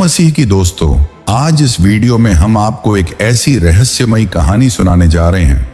मसीह की दोस्तों, आज इस वीडियो में हम आपको एक ऐसी रहस्यमयी कहानी सुनाने जा रहे हैं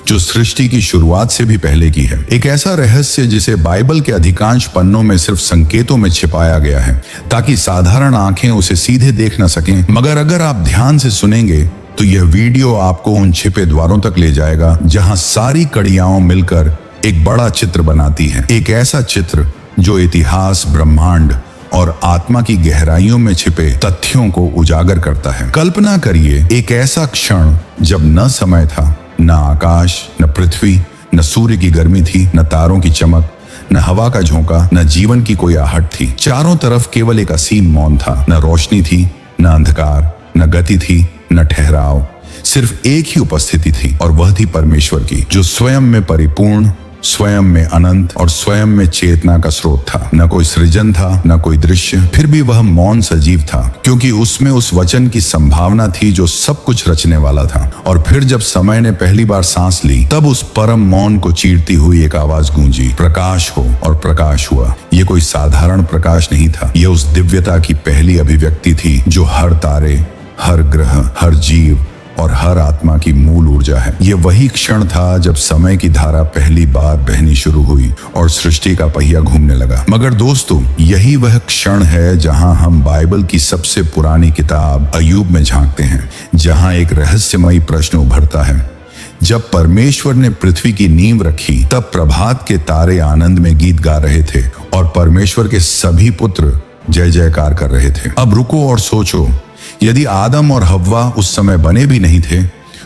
जो सृष्टि की शुरुआत से भी पहले की है। एक ऐसा रहस्य जिसे बाइबल के अधिकांश पन्नों में सिर्फ संकेतों में छिपाया गया है ताकि साधारण आंखें उसे सीधे देख न सकें। मगर अगर आप ध्यान से सुनेंगे तो यह वीडियो आपको उन छिपे द्वारों तक ले जाएगा जहां सारी कड़ियां मिलकर एक बड़ा चित्र बनाती हैं। एक ऐसा चित्र जो इतिहास, ब्रह्मांड और आत्मा की गहराइयों में छिपे तथ्यों को उजागर करता है। कल्पना करिए एक ऐसा क्षण जब न समय था, न आकाश, न पृथ्वी, न सूर्य की गर्मी थी, न तारों की चमक, न हवा का झोंका, न जीवन की कोई आहट थी। चारों तरफ केवल एक असीम मौन था। न रोशनी थी, न अंधकार, न गति थी, न ठहराव। सिर्फ एक ही उपस्थिति थी और वह थी परमेश्वर की, जो स्वयं में परिपूर्ण, स्वयं में अनंत और स्वयं में चेतना का स्रोत था। न कोई सृजन था, न कोई दृश्य, फिर भी वह मौन सजीव था, क्योंकि उसमें उस वचन की संभावना थी जो सब कुछ रचने वाला था। और फिर जब समय ने पहली बार सांस ली, तब उस परम मौन को चीरती हुई एक आवाज गूंजी, प्रकाश हो, और प्रकाश हुआ। ये कोई साधारण प्रकाश नहीं था, यह उस दिव्यता की पहली अभिव्यक्ति थी जो हर तारे, हर ग्रह, हर जीव और हर आत्मा की मूल ऊर्जा है। ये वही क्षण था जब समय की धारा पहली बार बहनी शुरू हुई और सृष्टि का पहिया घूमने लगा। मगर दोस्तों, यही वह क्षण है जहां हम बाइबल की सबसे पुरानी किताब अय्यूब में झांकते हैं, जहां एक रहस्यमयी प्रश्न उभरता है। जब परमेश्वर ने पृथ्वी की नींव रखी, तब प्रभात के तारे आनंद में गीत गा रहे थे और परमेश्वर के सभी पुत्र जय जयकार कर रहे थे। अब रुको और सोचो, यदि आदम और हव्वा उस समय बने भी नहीं थे,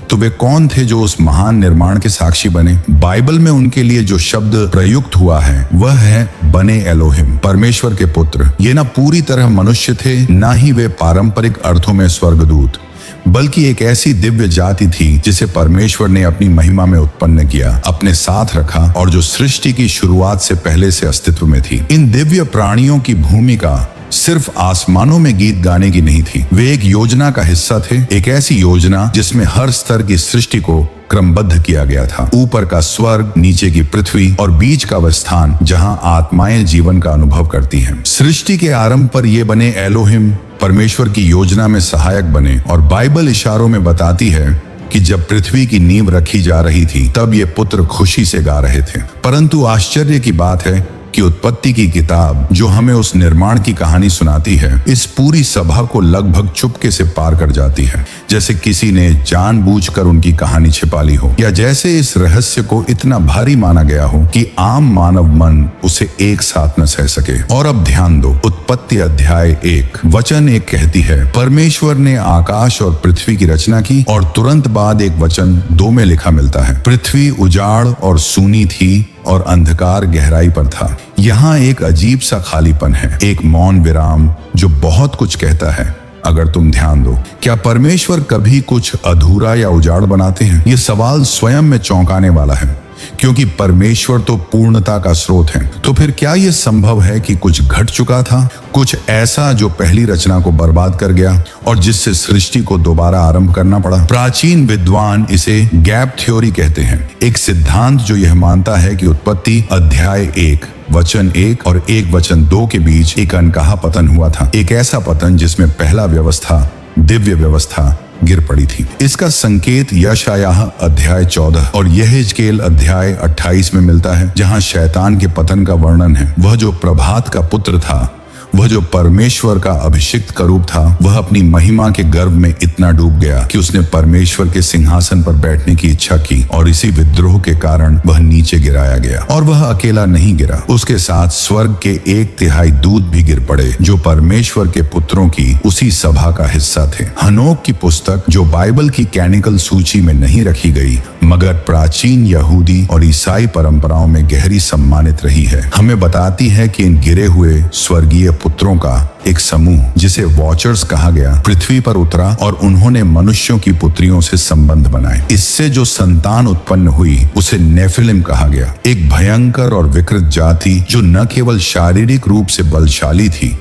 तो वे कौन थे जो उस महान निर्माण के साक्षी बने? बाइबल में उनके लिए जो शब्द प्रयुक्त हुआ है वह है बने एलोहिम, परमेश्वर के पुत्र। ये ना पूरी तरह मनुष्य थे, ना ही वे पारंपरिक अर्थों में स्वर्गदूत, बल्कि एक ऐसी दिव्य जाति थी जिसे परमेश्वर ने अपनी महिमा में उत्पन्न किया, अपने साथ रखा और जो सृष्टि की शुरुआत से पहले से अस्तित्व में थी। इन दिव्य प्राणियों की भूमिका सिर्फ आसमानों में गीत गाने की नहीं थी, वे एक योजना का हिस्सा थे। एक ऐसी योजना जिसमें हर स्तर की सृष्टि को क्रमबद्ध किया गया था। ऊपर का स्वर्ग, नीचे की पृथ्वी और बीच का वह स्थान जहां आत्माएं जीवन का अनुभव करती हैं। सृष्टि के आरंभ पर ये बने एलोहिम परमेश्वर की योजना में सहायक बने, और बाइबल इशारों में बताती है कि जब पृथ्वी की नींव रखी जा रही थी, तब ये पुत्र खुशी से गा रहे थे। परंतु आश्चर्य की बात है कि उत्पत्ति की किताब, जो हमें उस निर्माण की कहानी सुनाती है, इस पूरी सभा को लगभग चुपके से पार कर जाती है, जैसे किसी ने जानबूझकर उनकी कहानी छिपा ली हो, या जैसे इस रहस्य को इतना भारी माना गया हो कि आम मानव मन उसे एक साथ न सह सके। और अब ध्यान दो, उत्पत्ति अध्याय 1 वचन 1 कहती है, परमेश्वर ने आकाश और पृथ्वी की रचना की, और तुरंत बाद एक वचन 2 में लिखा मिलता है, पृथ्वी उजाड़ और सूनी थी और अंधकार गहराई पर था। यहाँ एक अजीब सा खालीपन है, एक मौन विराम जो बहुत कुछ कहता है। अगर तुम ध्यान दो, क्या परमेश्वर कभी कुछ अधूरा या उजाड़ बनाते हैं? ये सवाल स्वयं में चौंकाने वाला है, क्योंकि परमेश्वर तो पूर्णता का स्रोत है। तो फिर क्या यह संभव है कि कुछ घट चुका था, कुछ ऐसा जो पहली रचना को बर्बाद कर गया और जिससे सृष्टि को दोबारा आरंभ करना पड़ा? प्राचीन विद्वान इसे गैप थ्योरी कहते हैं, एक सिद्धांत जो यह मानता है कि उत्पत्ति अध्याय 1 वचन 1 और 1 वचन 2 के बीच एक अनकहा पतन हुआ था। एक ऐसा पतन जिसमें पहला व्यवस्था, दिव्य व्यवस्था, गिर पड़ी थी। इसका संकेत यशायाह अध्याय 14 और यहेजकेल अध्याय 28 में मिलता है, जहां शैतान के पतन का वर्णन है। वह जो प्रभात का पुत्र था, वह जो परमेश्वर का अभिषिक्त करूप था, वह अपनी महिमा के गर्व में इतना डूब गया कि उसने परमेश्वर के सिंहासन पर बैठने की इच्छा की, और इसी विद्रोह के कारण वह नीचे गिराया गया। और वह अकेला नहीं गिरा, उसके साथ स्वर्ग के 1/3 दूत भी गिर पड़े, जो परमेश्वर के पुत्रों की उसी सभा का हिस्सा थे। हनोक की पुस्तक, जो बाइबल की कैनिकल सूची में नहीं रखी गई, मगर प्राचीन यहूदी और ईसाई परंपराओं में गहरी सम्मानित रही है, हमें बताती है कि इन गिरे हुए स्वर्गीय पुत्रों का एक समूह, जिसे वॉचर्स कहा गया, पृथ्वी पर उतरा और उन्होंने मनुष्यों की पुत्रियों से संबंध बनाए। इससे जो संतान उत्पन्न हुई उसे नेफिलिम कहा गया, एक भयंकर और विकृत जाति जो न केवल शारीरिक रूप से बलशाली थी,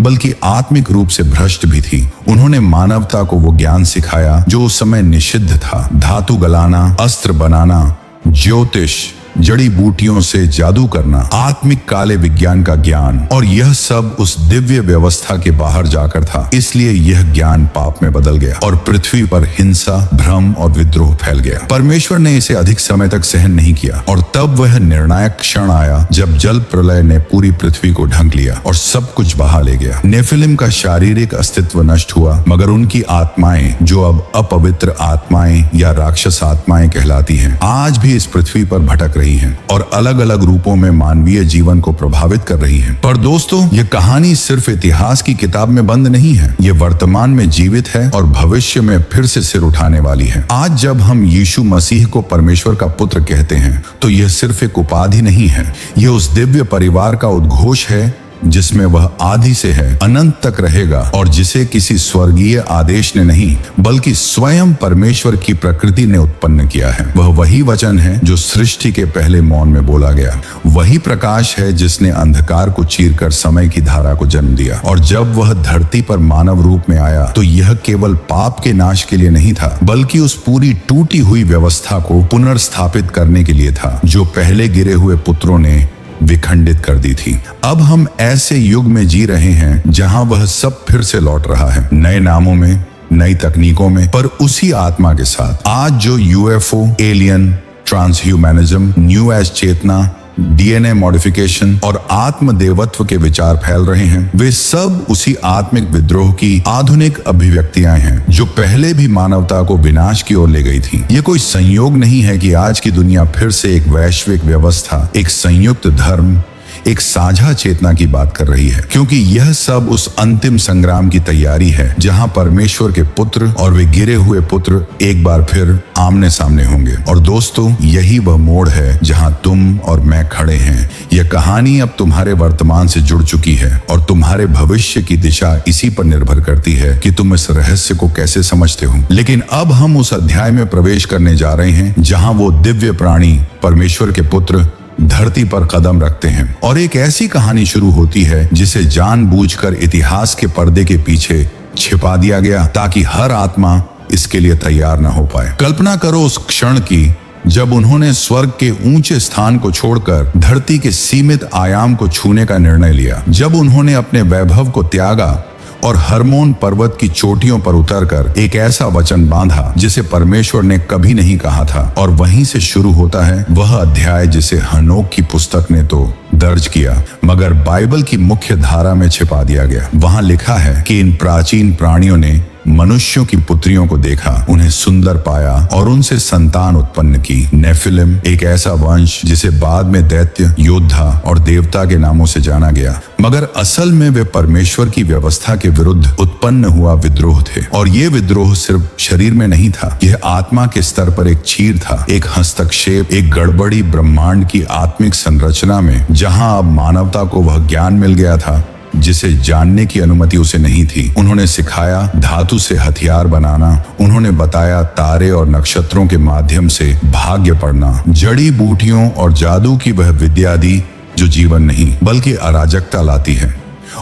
बल्कि आत्मिक रूप से भ्रष्ट भी थी। उन्होंने मानवता को वो ज्ञान सिखाया जो उस समय निषिद्ध था, धातु गलाना, अस्त्र बनाना, ज्योतिष, जड़ी बूटियों से जादू करना, आत्मिक काले विज्ञान का ज्ञान, और यह सब उस दिव्य व्यवस्था के बाहर जाकर था। इसलिए यह ज्ञान पाप में बदल गया और पृथ्वी पर हिंसा, भ्रम और विद्रोह फैल गया। परमेश्वर ने इसे अधिक समय तक सहन नहीं किया और तब वह निर्णायक क्षण आया जब जल प्रलय ने पूरी पृथ्वी को ढंक लिया और सब कुछ बहा ले गया। नेफिलिम का शारीरिक अस्तित्व नष्ट हुआ, मगर उनकी आत्माएं, जो अब अपवित्र आत्माएं या राक्षस आत्माएं कहलाती हैं, आज भी इस पृथ्वी पर भटक रही हैं और अलग अलग रूपों में मानवीय जीवन को प्रभावित कर रही हैं। पर दोस्तों, यह कहानी सिर्फ इतिहास की किताब में बंद नहीं है, ये वर्तमान में जीवित है और भविष्य में फिर से सिर उठाने वाली है। आज जब हम यीशु मसीह को परमेश्वर का पुत्र कहते हैं तो यह सिर्फ एक उपाधि नहीं है, यह उस दिव्य परिवार का उद्घोष है जिसमें वह आदि से है, अनंत तक रहेगा और जिसे किसी स्वर्गीय आदेश ने नहीं बल्कि स्वयं परमेश्वर की प्रकृति ने उत्पन्न किया है। वह वही वचन है जो सृष्टि के पहले मौन में बोला गया, वही प्रकाश है जिसने अंधकार को चीरकर समय की धारा को जन्म दिया। और जब वह धरती पर मानव रूप में आया तो यह केवल पाप के नाश के लिए नहीं था, बल्कि उस पूरी टूटी हुई व्यवस्था को पुनर्स्थापित करने के लिए था जो पहले गिरे हुए पुत्रों ने विखंडित कर दी थी। अब हम ऐसे युग में जी रहे हैं जहां वह सब फिर से लौट रहा है, नए नामों में, नई तकनीकों में, पर उसी आत्मा के साथ। आज जो यूएफओ, एलियन, ट्रांसह्यूमैनिज्म, न्यू एज चेतना, डीएनए मॉडिफिकेशन और आत्मदेवत्व के विचार फैल रहे हैं, वे सब उसी आत्मिक विद्रोह की आधुनिक अभिव्यक्तियां हैं जो पहले भी मानवता को विनाश की ओर ले गई थी। ये कोई संयोग नहीं है कि आज की दुनिया फिर से एक वैश्विक व्यवस्था, एक संयुक्त धर्म, एक साझा चेतना की बात कर रही है, क्योंकि यह सब उस अंतिम संग्राम की तैयारी है जहां परमेश्वर के पुत्र और वे गिरे हुए पुत्र एक बार फिर आमने सामने होंगे। और दोस्तों, यही वह मोड़ है जहां तुम और मैं खड़े हैं। यह कहानी अब तुम्हारे वर्तमान से जुड़ चुकी है और तुम्हारे भविष्य की दिशा इसी पर निर्भर करती है कि तुम इस रहस्य को कैसे समझते हो। लेकिन अब हम उस अध्याय में प्रवेश करने जा रहे हैं जहां वो दिव्य प्राणी, परमेश्वर के पुत्र, धरती पर कदम रखते हैं और एक ऐसी कहानी शुरू होती है जिसे जानबूझकर इतिहास के पर्दे के पीछे छिपा दिया गया ताकि हर आत्मा इसके लिए तैयार न हो पाए। कल्पना करो उस क्षण की जब उन्होंने स्वर्ग के ऊंचे स्थान को छोड़कर धरती के सीमित आयाम को छूने का निर्णय लिया, जब उन्होंने अपने वैभव को त्यागा और हरमोन पर्वत की चोटियों पर उतरकर एक ऐसा वचन बांधा जिसे परमेश्वर ने कभी नहीं कहा था। और वहीं से शुरू होता है वह अध्याय जिसे हनोक की पुस्तक ने तो दर्ज किया, मगर बाइबल की मुख्य धारा में छिपा दिया गया। वहां लिखा है कि इन प्राचीन प्राणियों ने मनुष्यों की पुत्रियों को देखा, उन्हें सुंदर पाया और उनसे संतान उत्पन्न की। नेफिलिम एक ऐसा वंश जिसे बाद में दैत्य, योद्धा और देवता के नामों से जाना गया, मगर असल में वे परमेश्वर की व्यवस्था के विरुद्ध उत्पन्न हुआ विद्रोह थे। और ये विद्रोह सिर्फ शरीर में नहीं था, यह आत्मा के स्तर पर एक चीर था, एक हस्तक्षेप, एक गड़बड़ी ब्रह्मांड की आत्मिक संरचना में, जहां अब मानवता को वह ज्ञान मिल गया था जिसे जानने की अनुमति उसे नहीं थी। उन्होंने सिखाया धातु से हथियार बनाना, उन्होंने बताया तारे और नक्षत्रों के माध्यम से भाग्य पढ़ना, जड़ी बूटियों और जादू की वह विद्या दी जो जीवन नहीं बल्कि अराजकता लाती है।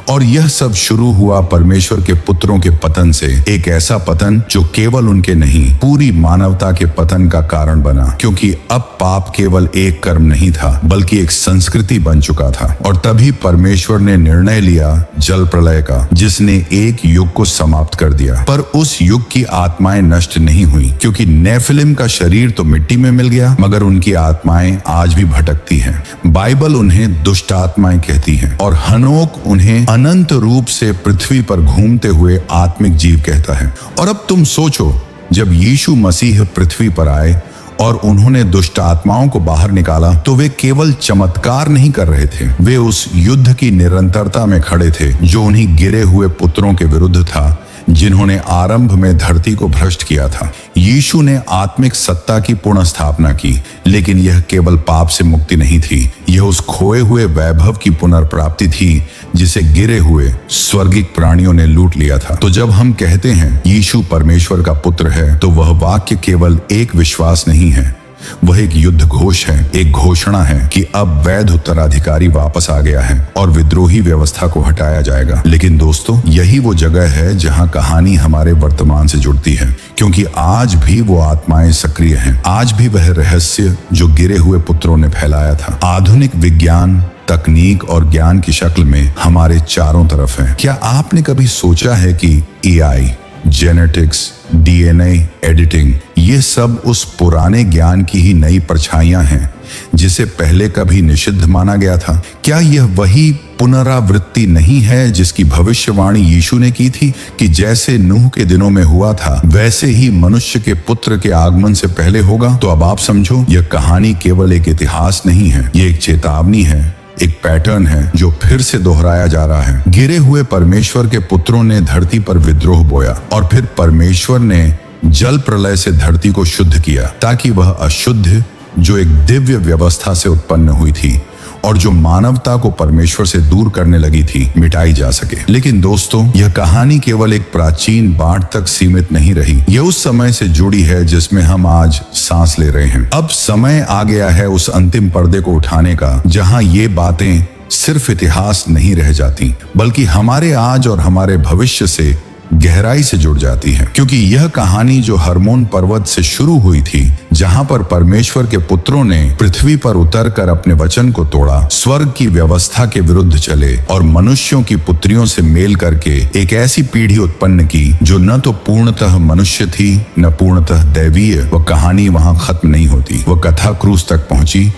और यह सब शुरू हुआ परमेश्वर के पुत्रों के पतन से, एक ऐसा पतन जो केवल उनके नहीं पूरी मानवता के पतन का कारण बना, क्योंकि अब पाप केवल एक कर्म नहीं था बल्कि एक संस्कृति बन चुका था। और तभी परमेश्वर ने निर्णय लिया जल प्रलय का, जिसने एक युग को समाप्त कर दिया। पर उस युग की आत्माएं नष्ट नहीं हुई, क्योंकि नेफिलिम का शरीर तो मिट्टी में मिल गया, मगर उनकी आत्माएं आज भी भटकती हैं। बाइबल उन्हें दुष्ट आत्माएं कहती है और हनोक उन्हें अनंत रूप से पृथ्वी पर घूमते हुए आत्मिक जीव कहता है। और अब तुम सोचो, जब यीशु मसीह पृथ्वी पर आए और उन्होंने दुष्ट आत्माओं को बाहर निकाला तो वे केवल चमत्कार नहीं कर रहे थे, वे उस युद्ध की निरंतरता में खड़े थे जो उन्हीं गिरे हुए पुत्रों के विरुद्ध था जिन्होंने आरंभ में धरती को भ्रष्ट किया था। यीशु ने आत्मिक सत्ता की पुनः स्थापना की, लेकिन यह केवल पाप से मुक्ति नहीं थी, यह उस खोए हुए वैभव की पुनर्प्राप्ति थी जिसे गिरे हुए स्वर्गिक प्राणियों ने लूट लिया था। तो जब हम कहते हैं यीशु परमेश्वर का पुत्र है, तो वह वाक्य केवल एक विश्वास नहीं है, वह एक युद्ध घोष है, एक घोषणा है कि अब वैध उत्तराधिकारी वापस आ गया है और विद्रोही व्यवस्था को हटाया जाएगा। लेकिन दोस्तों, यही वो जगह है जहां कहानी हमारे वर्तमान से जुड़ती है, क्योंकि आज भी वो आत्माएं सक्रिय हैं। आज भी वह रहस्य जो गिरे हुए पुत्रों ने फैलाया था, आधुनिक विज्ञान, तकनीक और ज्ञान की शक्ल में हमारे चारों तरफ है। क्या आपने कभी सोचा है कि एआई, जेनेटिक्स, डीएनए एडिटिंग, ये सब उस पुराने ज्ञान की ही नई परछाइयां हैं जिसे पहले कभी निषिद्ध माना गया था? क्या यह वही पुनरावृत्ति नहीं है जिसकी भविष्यवाणी यीशु ने की थी कि जैसे नूह के दिनों में हुआ था वैसे ही मनुष्य के पुत्र के आगमन से पहले होगा? तो अब आप समझो, यह कहानी केवल एक इतिहास नहीं है, ये एक चेतावनी है, एक पैटर्न है जो फिर से दोहराया जा रहा है। गिरे हुए परमेश्वर के पुत्रों ने धरती पर विद्रोह बोया और फिर परमेश्वर ने जल प्रलय से धरती को शुद्ध किया ताकि वह अशुद्ध जो एक दिव्य व्यवस्था से उत्पन्न हुई थी और जो मानवता को परमेश्वर से दूर करने लगी थी, मिटाई जा सके। लेकिन दोस्तों, यह कहानी केवल एक प्राचीन बाढ़ तक सीमित नहीं रही। यह उस समय से जुड़ी है जिसमें हम आज सांस ले रहे हैं। अब समय आ गया है उस अंतिम पर्दे को उठाने का जहां ये बातें सिर्फ इतिहास नहीं रह जाती, बल्कि हमारे आज और हमारे भविष्य से गहराई से जुड़ जाती है। क्योंकि यह कहानी जो हर्मोन पर्वत से शुरू हुई थी, जहां पर परमेश्वर के पुत्रों ने पृथ्वी पर उतरकर अपने वचन को तोड़ा, स्वर्ग की व्यवस्था के विरुद्ध चले और मनुष्यों की पुत्रियों से मेल करके एक ऐसी पीढ़ी उत्पन्न की जो न तो पूर्णतः मनुष्य थी न पूर्णतः दैवीय, वह कहानी वहां खत्म नहीं होती। वह कथा क्रूस तक पहुंची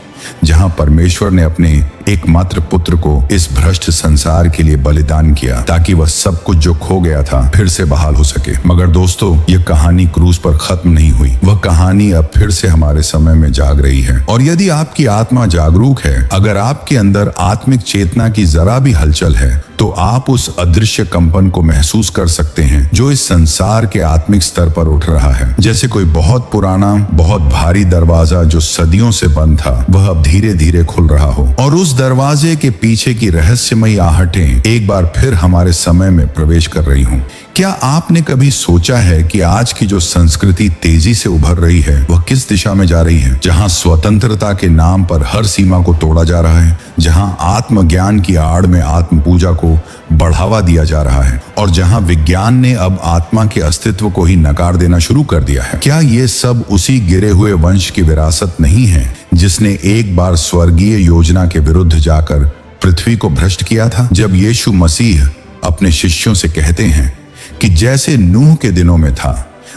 जहां परमेश्वर ने अपने एकमात्र पुत्र को इस भ्रष्ट संसार के लिए बलिदान किया ताकि वह सब कुछ जो खो गया था फिर से बहाल हो सके। मगर दोस्तों, यह कहानी क्रूस पर खत्म नहीं हुई। वह कहानी अब फिर से हमारे समय में जाग रही है। और यदि आपकी आत्मा जागरूक है, अगर आपके अंदर आत्मिक चेतना की जरा भी हलचल है, तो आप उस अदृश्य कंपन को महसूस कर सकते हैं जो इस संसार के आत्मिक स्तर पर उठ रहा है। जैसे कोई बहुत पुराना, बहुत भारी दरवाजा जो सदियों से बंद था, वह अब धीरे धीरे खुल रहा हो और उस दरवाजे के पीछे की रहस्यमयी आहटें एक बार फिर हमारे समय में प्रवेश कर रही हों। क्या आपने कभी सोचा है कि आज की जो संस्कृति तेजी से उभर रही है, वह किस दिशा में जा रही है? जहां स्वतंत्रता के नाम पर हर सीमा को तोड़ा जा रहा है, जहां आत्मज्ञान की आड़ में आत्म पूजा को बढ़ावा दिया जा रहा है और जहां विज्ञान ने अब आत्मा के अस्तित्व को ही नकार देना शुरू कर दिया है। क्या ये सब उसी गिरे हुए वंश की विरासत नहीं है जिसने एक बार स्वर्गीय योजना के विरुद्ध जाकर पृथ्वी को भ्रष्ट किया था? जब यीशु मसीह अपने शिष्यों से कहते हैं कि जैसे नूह के दिनों में था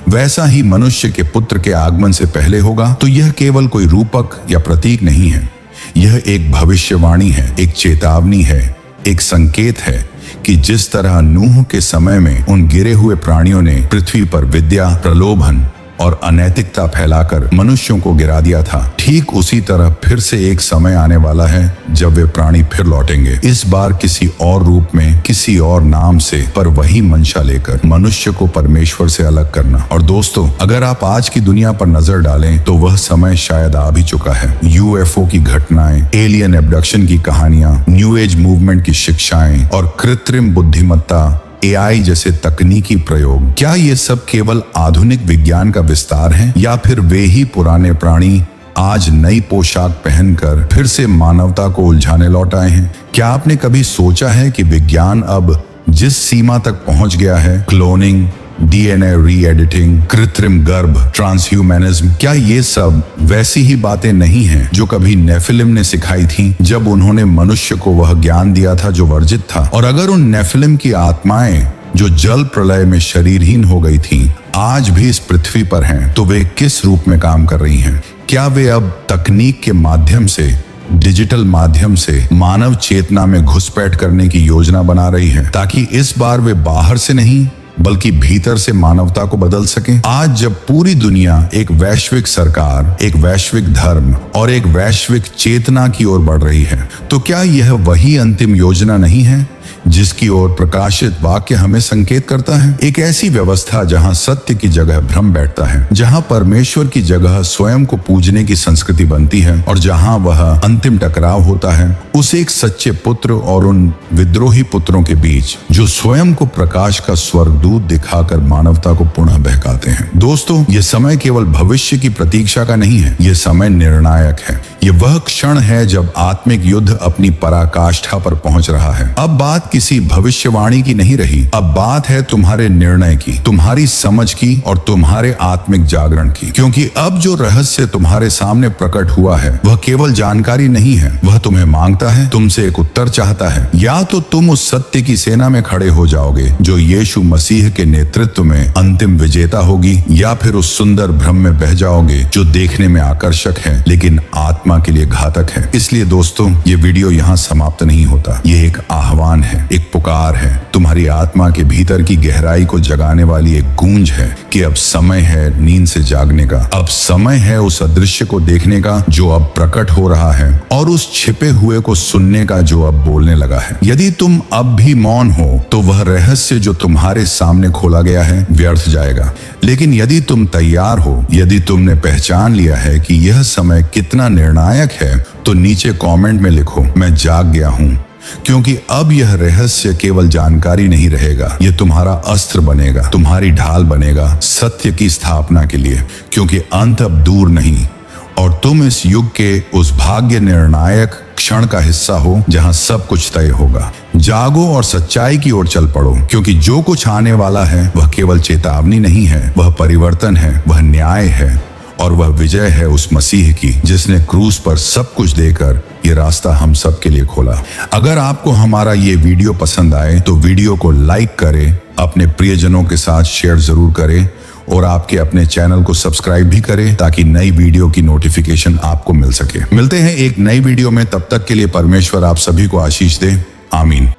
वैसा ही मनुष्य के पुत्र के आगमन से पहले होगा, तो यह केवल कोई रूपक या प्रतीक नहीं है। यह एक भविष्यवाणी है, एक चेतावनी है, एक संकेत है कि जिस तरह नूह के समय में उन गिरे हुए प्राणियों ने पृथ्वी पर विद्या, प्रलोभन और अनैतिकता फैलाकर मनुष्यों को गिरा दिया था, ठीक उसी तरह फिर से एक समय आने वाला है जब वे प्राणी फिर लौटेंगे, इस बार किसी और रूप में, किसी और नाम से, पर वही मंशा लेकर, मनुष्य को परमेश्वर से अलग करना। और दोस्तों, अगर आप आज की दुनिया पर नजर डालें तो वह समय शायद आ भी चुका है। यूएफओ की घटनाएं, एलियन एब्डक्शन की कहानियां, न्यू एज मूवमेंट की शिक्षाएं और कृत्रिम बुद्धिमत्ता, एआई जैसे तकनीकी प्रयोग, क्या ये सब केवल आधुनिक विज्ञान का विस्तार है या फिर वे ही पुराने प्राणी आज नई पोशाक पहनकर फिर से मानवता को उलझाने लौट आए हैं? क्या आपने कभी सोचा है कि विज्ञान अब जिस सीमा तक पहुंच गया है, क्लोनिंग, डीएनए री एडिटिंग, कृत्रिम गर्भ, ट्रांसह्यूमैनिज्म, क्या ये सब वैसी ही बातें नहीं हैं जो कभी नेफिलिम ने सिखाई थी जब उन्होंने मनुष्य को वह ज्ञान दिया था जो वर्जित था? और अगर उन नेफिलिम की आत्माएं जो जल प्रलय में शरीरहीन हो गई थीं, आज भी इस पृथ्वी पर हैं, तो वे किस रूप में काम कर रही हैं? क्या वे अब तकनीक के माध्यम से, डिजिटल माध्यम से मानव चेतना में घुसपैठ करने की योजना बना रही है ताकि इस बार वे बाहर से नहीं बल्कि भीतर से मानवता को बदल सके? आज जब पूरी दुनिया एक वैश्विक सरकार, एक वैश्विक धर्म और एक वैश्विक चेतना की ओर बढ़ रही है, तो क्या यह वही अंतिम योजना नहीं है जिसकी ओर प्रकाशित वाक्य हमें संकेत करता है। एक ऐसी व्यवस्था जहां सत्य की जगह भ्रम बैठता है, जहां परमेश्वर की जगह स्वयं को पूजने की संस्कृति बनती है और जहां वह अंतिम टकराव होता है उस एक सच्चे पुत्र और उन विद्रोही पुत्रों के बीच जो स्वयं को प्रकाश का स्वर्गदूत दिखाकर मानवता को पुनः बहकाते हैं। दोस्तों, यह समय केवल भविष्य की प्रतीक्षा का नहीं है, यह समय निर्णायक है। यह वह क्षण है जब आत्मिक युद्ध अपनी पराकाष्ठा पर पहुंच रहा है। अब बात किसी भविष्यवाणी की नहीं रही, अब बात है तुम्हारे निर्णय की, तुम्हारी समझ की और तुम्हारे आत्मिक जागरण की। क्योंकि अब जो रहस्य तुम्हारे सामने प्रकट हुआ है वह केवल जानकारी नहीं है, वह तुम्हें मांगता है, तुमसे एक उत्तर चाहता है। या तो तुम उस सत्य की सेना में खड़े हो जाओगे जो यीशु मसीह के नेतृत्व में अंतिम विजेता होगी, या फिर उस सुंदर भ्रम में बह जाओगे जो देखने में आकर्षक है लेकिन आत्मा के लिए घातक है। इसलिए दोस्तों, ये वीडियो यहाँ समाप्त नहीं होता। ये एक आह्वान है, एक पुकार है, तुम्हारी आत्मा के भीतर की गहराई को जगाने वाली एक गूंज है कि अब समय है नींद से जागने का। अब समय है उस अदृश्य को देखने का जो अब प्रकट हो रहा है और उस छिपे हुए को सुनने का जो अब बोलने लगा है। यदि तुम अब भी मौन हो तो वह रहस्य जो तुम्हारे सामने खोला गया है व्यर्थ जाएगा। लेकिन यदि तुम तैयार हो, यदि तुमने पहचान लिया है कि यह समय कितना निर्णायक है, तो नीचे कमेंट में लिखो, मैं जाग गया हूं। क्योंकि अब यह रहस्य केवल जानकारी नहीं रहेगा, यह तुम्हारा अस्त्र बनेगा, तुम्हारी ढाल बनेगा सत्य की स्थापना के लिए। क्योंकि अंत अब दूर नहीं और तुम इस युग के उस भाग्य निर्णायक क्षण का हिस्सा हो जहां सब कुछ तय होगा। जागो और सच्चाई की ओर चल पड़ो, क्योंकि जो कुछ आने वाला है वह केवल चेतावनी नहीं है, वह परिवर्तन है, वह न्याय है और वह विजय है उस मसीह की जिसने क्रूस पर सब कुछ देकर ये रास्ता हम सब के लिए खोला। अगर आपको हमारा ये वीडियो पसंद आए तो वीडियो को लाइक करें, अपने प्रियजनों के साथ शेयर जरूर करें और आपके अपने चैनल को सब्सक्राइब भी करें ताकि नई वीडियो की नोटिफिकेशन आपको मिल सके। मिलते हैं एक नई वीडियो में, तब तक के लिए परमेश्वर आप सभी को आशीष दे। आमीन।